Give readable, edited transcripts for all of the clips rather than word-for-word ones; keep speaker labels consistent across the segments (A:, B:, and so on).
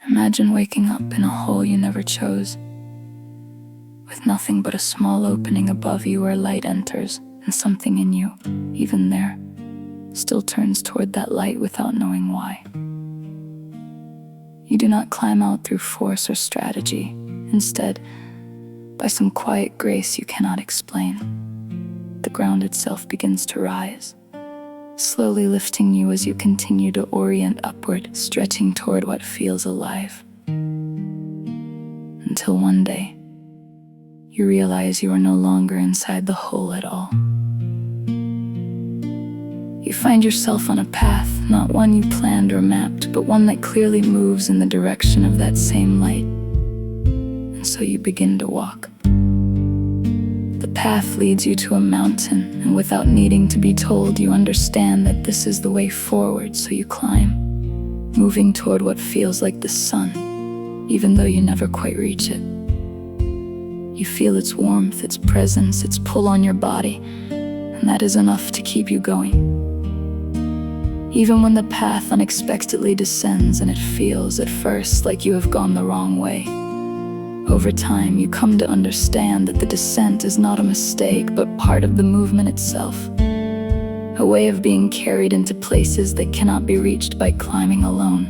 A: Imagine waking up in a hole you never chose, with nothing but a small opening above you where light enters, and something in you, even there, still turns toward that light without knowing why. You do not climb out through force or strategy. Instead, by some quiet grace you cannot explain, the ground itself begins to rise, slowly lifting you as you continue to orient upward, stretching toward what feels alive. Until one day, you realize you are no longer inside the hole at all. You find yourself on a path, not one you planned or mapped, but one that clearly moves in the direction of that same light. And so you begin to walk. The path leads you to a mountain, and without needing to be told, you understand that this is the way forward, so you climb, moving toward what feels like the sun, even though you never quite reach it. You feel its warmth, its presence, its pull on your body, and that is enough to keep you going. Even when the path unexpectedly descends and it feels at first like you have gone the wrong way, over time you come to understand that the descent is not a mistake, but part of the movement itself, a way of being carried into places that cannot be reached by climbing alone.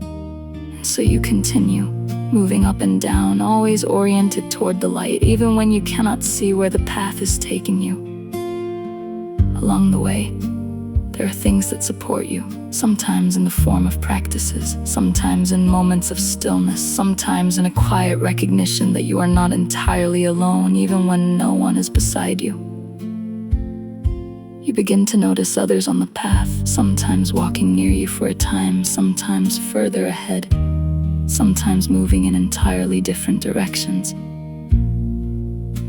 A: And so you continue, moving up and down, always oriented toward the light, even when you cannot see where the path is taking you. Along the way, there are things that support you, sometimes in the form of practices, sometimes in moments of stillness, sometimes in a quiet recognition that you are not entirely alone, even when no one is beside you. You begin to notice others on the path, sometimes walking near you for a time, sometimes further ahead, sometimes moving in entirely different directions.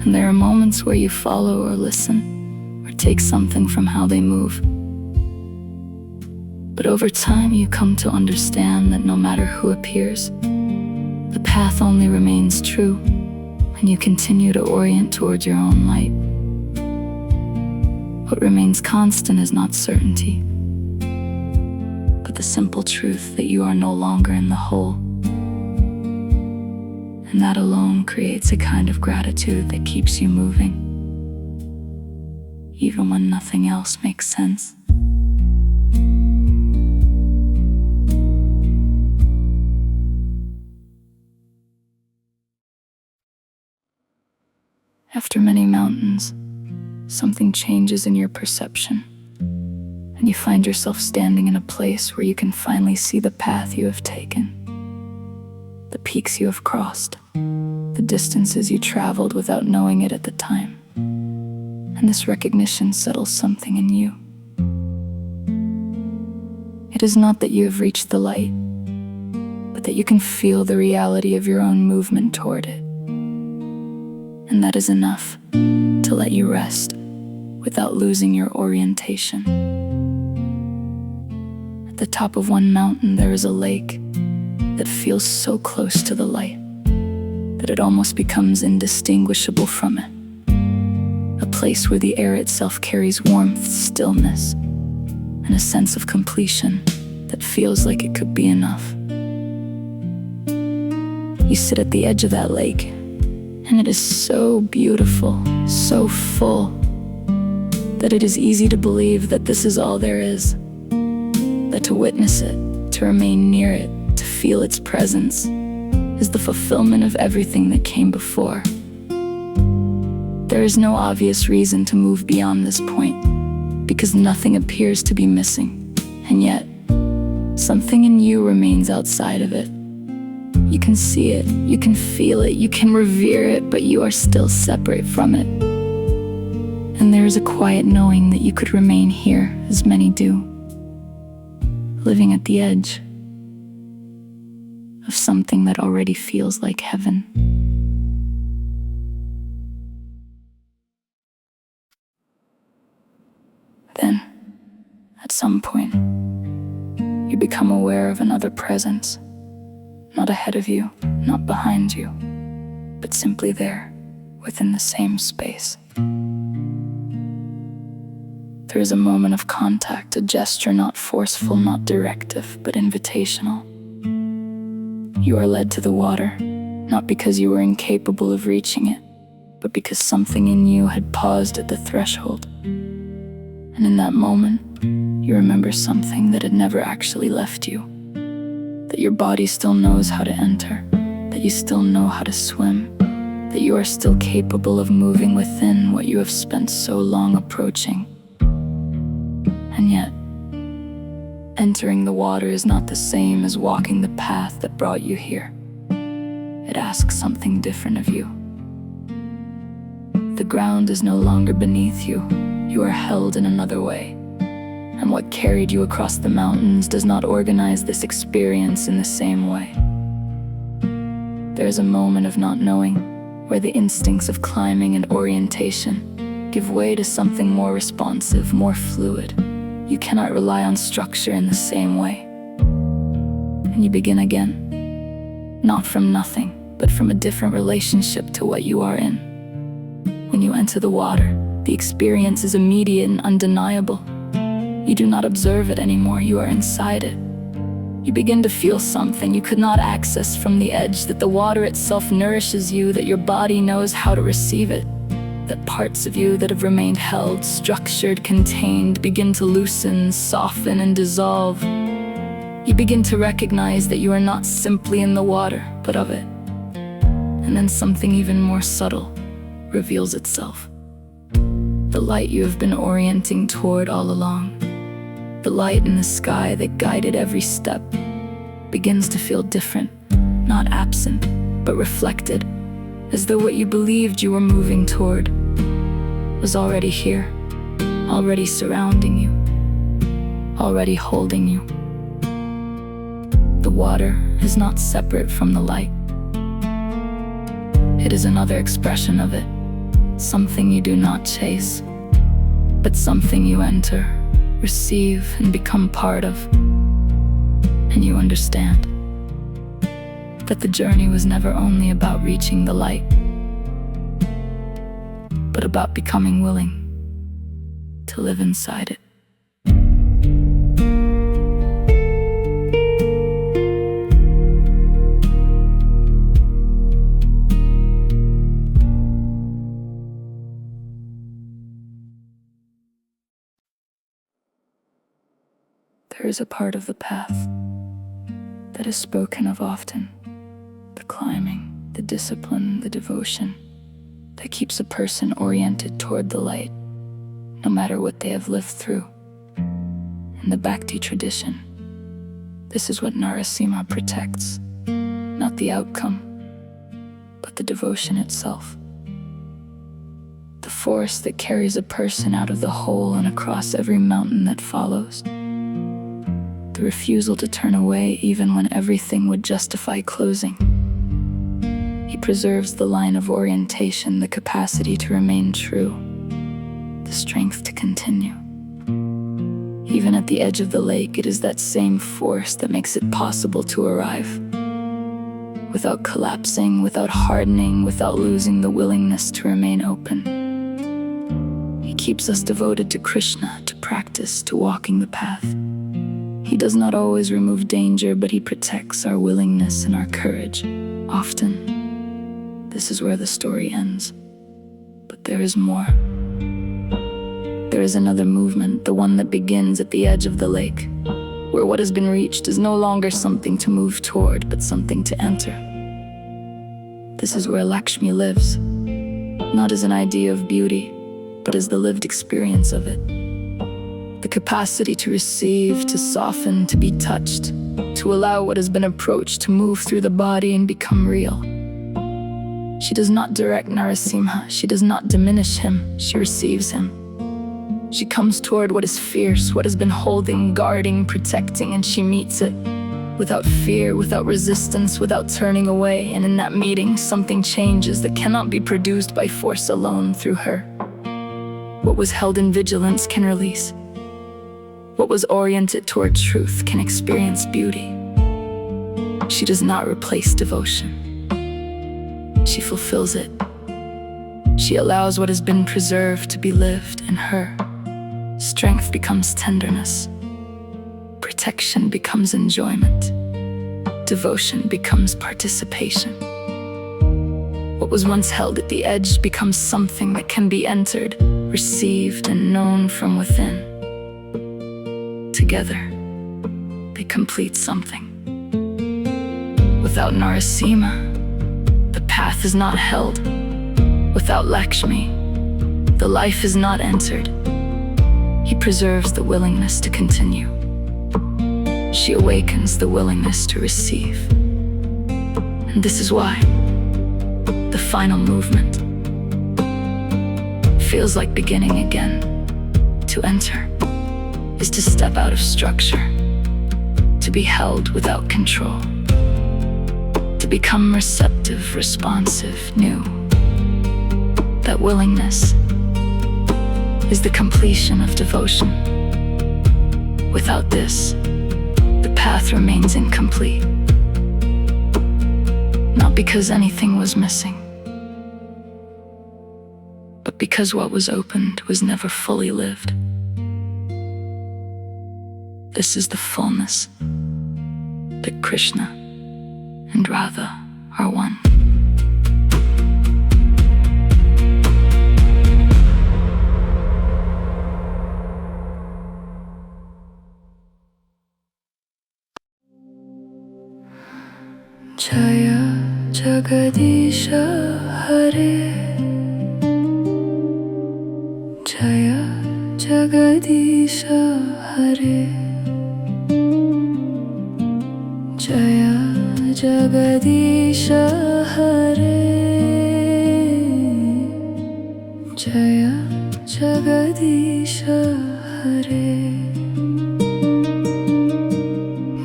A: And there are moments where you follow or listen, or take something from how they move. But over time you come to understand that no matter who appears, the path only remains true, and you continue to orient towards your own light. What remains constant is not certainty, but the simple truth that you are no longer in the hole. And that alone creates a kind of gratitude that keeps you moving, even when nothing else makes sense. After many mountains, something changes in your perception, and you find yourself standing in a place where you can finally see the path you have taken, the peaks you have crossed, the distances you traveled without knowing it at the time. And this recognition settles something in you. It is not that you have reached the light, but that you can feel the reality of your own movement toward it. And that is enough to let you rest without losing your orientation. At the top of one mountain there is a lake that feels so close to the light that it almost becomes indistinguishable from it. A place where the air itself carries warmth, stillness, and a sense of completion that feels like it could be enough. You sit at the edge of that lake, and it is so beautiful, so full, that it is easy to believe that this is all there is. That to witness it, to remain near it, to feel its presence, is the fulfillment of everything that came before. There is no obvious reason to move beyond this point, because nothing appears to be missing, and yet, something in you remains outside of it. You can see it, you can feel it, you can revere it, but you are still separate from it. And there is a quiet knowing that you could remain here, as many do, living at the edge of something that already feels like heaven. Then, at some point, you become aware of another presence. Not ahead of you, not behind you, but simply there, within the same space. There is a moment of contact, a gesture not forceful, not directive, but invitational. You are led to the water, not because you were incapable of reaching it, but because something in you had paused at the threshold. And in that moment, you remember something that had never actually left you. That your body still knows how to enter, that you still know how to swim, that you are still capable of moving within what you have spent so long approaching. And yet, entering the water is not the same as walking the path that brought you here. It asks something different of you. The ground is no longer beneath you. You are held in another way. And what carried you across the mountains does not organize this experience in the same way. There is a moment of not knowing, where the instincts of climbing and orientation give way to something more responsive, more fluid. You cannot rely on structure in the same way. And you begin again, not from nothing, but from a different relationship to what you are in. When you enter the water, the experience is immediate and undeniable. You do not observe it anymore, you are inside it. You begin to feel something you could not access from the edge, that the water itself nourishes you, that your body knows how to receive it, that parts of you that have remained held, structured, contained, begin to loosen, soften, and dissolve. You begin to recognize that you are not simply in the water, but of it. And then something even more subtle reveals itself. The light you have been orienting toward all along, the light in the sky that guided every step, begins to feel different, not absent, but reflected, as though what you believed you were moving toward was already here, already surrounding you, already holding you. The water is not separate from the light. It is another expression of it, something you do not chase, but something you enter, receive, and become part of. And you understand that the journey was never only about reaching the light, but about becoming willing to live inside it. There is a part of the path that is spoken of often, the climbing, the discipline, the devotion, that keeps a person oriented toward the light, no matter what they have lived through. In the Bhakti tradition, this is what Narisimha protects, not the outcome, but the devotion itself. The force that carries a person out of the hole and across every mountain that follows. The refusal to turn away even when everything would justify closing. He preserves the line of orientation, the capacity to remain true, the strength to continue. Even at the edge of the lake, it is that same force that makes it possible to arrive. Without collapsing, without hardening, without losing the willingness to remain open. He keeps us devoted to Krishna, to practice, to walking the path. He does not always remove danger, but he protects our willingness and our courage. Often, this is where the story ends. But there is more. There is another movement, the one that begins at the edge of the lake, where what has been reached is no longer something to move toward, but something to enter. This is where Lakshmi lives, not as an idea of beauty, but as the lived experience of it. The capacity to receive, to soften, to be touched, to allow what has been approached to move through the body and become real. She does not direct Narasimha, she does not diminish him, she receives him. She comes toward what is fierce, what has been holding, guarding, protecting, and she meets it. Without fear, without resistance, without turning away, and in that meeting, something changes that cannot be produced by force alone through her. What was held in vigilance can release. What was oriented toward truth can experience beauty. She does not replace devotion. She fulfills it. She allows what has been preserved to be lived in her. Strength becomes tenderness. Protection becomes enjoyment. devotion becomes participation. What was once held at the edge becomes something that can be entered, received, and known from within. Together, they complete something. Without Narisimha, the path is not held. Without Lakshmi, the life is not entered. He preserves the willingness to continue. She awakens the willingness to receive. And this is why the final movement feels like beginning again. To enter is to step out of structure, to be held without control, to become receptive, responsive, new. That willingness is the completion of devotion. Without this, the path remains incomplete. Not because anything was missing, but because what was opened was never fully lived. This is the fullness that Krishna and Radha are one. Jaya Jagadisha Hare, Jaya Jagadisha Hare, Jaya Jagadisha Hare, Jaya Jagadisha Hare,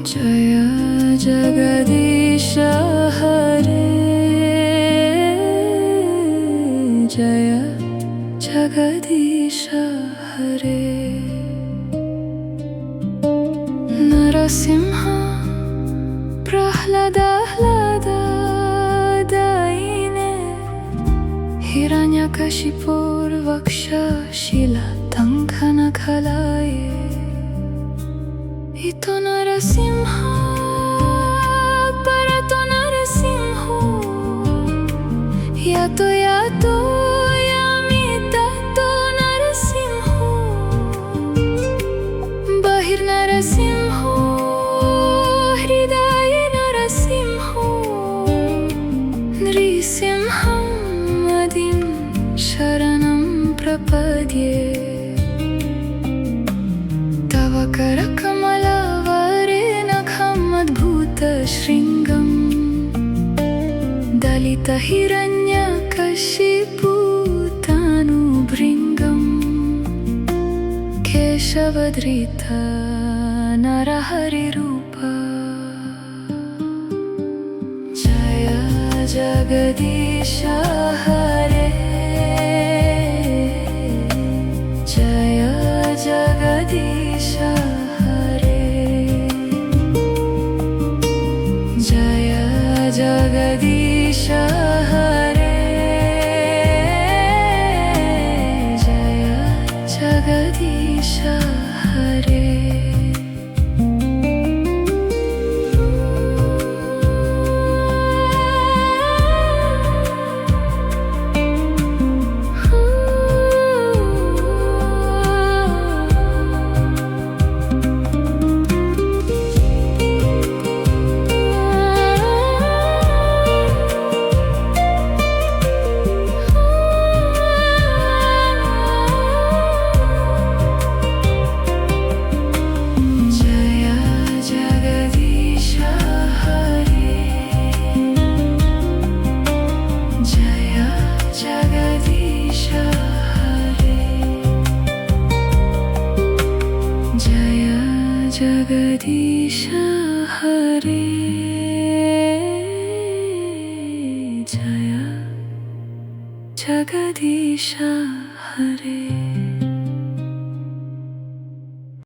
A: Jaya Jagadisha Hare, Jaya Jagadisha Hare. Narasimha Prahlada Daine, Hiranyakashipur Vaksha Shila Tankhana Khalaye. Ito Narasimha, Parato Narasimho, Yato Yamitato Narasimho, Bahir Narasimho, Hridaye Narasimho, Narisimhadev Jayanti. Tava Karakamala Shringam Dalita Hiranyakashipu Tanu Bringam Keshavadrita Narahari Rupa. Jaya Jagadisha Hare, Jaya Jagadisha Hare, Jaya Jagadisha Hare, Jaya Jagadisha Hare. Jagadisha Hare, Jaya Jagadisha Hare.